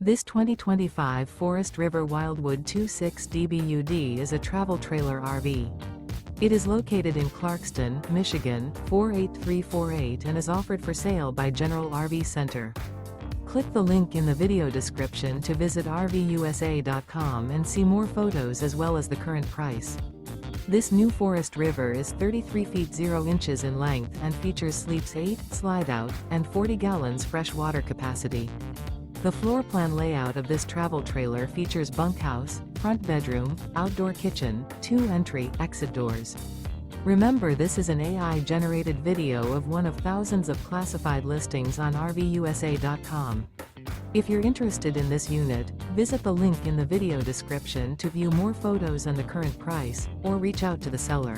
This 2025 Forest River Wildwood 26 DBUD is a travel trailer RV. It is located in Clarkston, Michigan, 48348 and is offered for sale by General RV Center. Click the link in the video description to visit RVUSA.com and see more photos as well as the current price. This new Forest River is 33 feet 0 inches in length and features sleeps 8, slide-out, and 40 gallons fresh water capacity. The floor plan layout of this travel trailer features bunkhouse, front bedroom, outdoor kitchen, 2 entry/exit doors. Remember, this is an AI-generated video of one of thousands of classified listings on RVUSA.com. If you're interested in this unit, visit the link in the video description to view more photos and the current price, or reach out to the seller.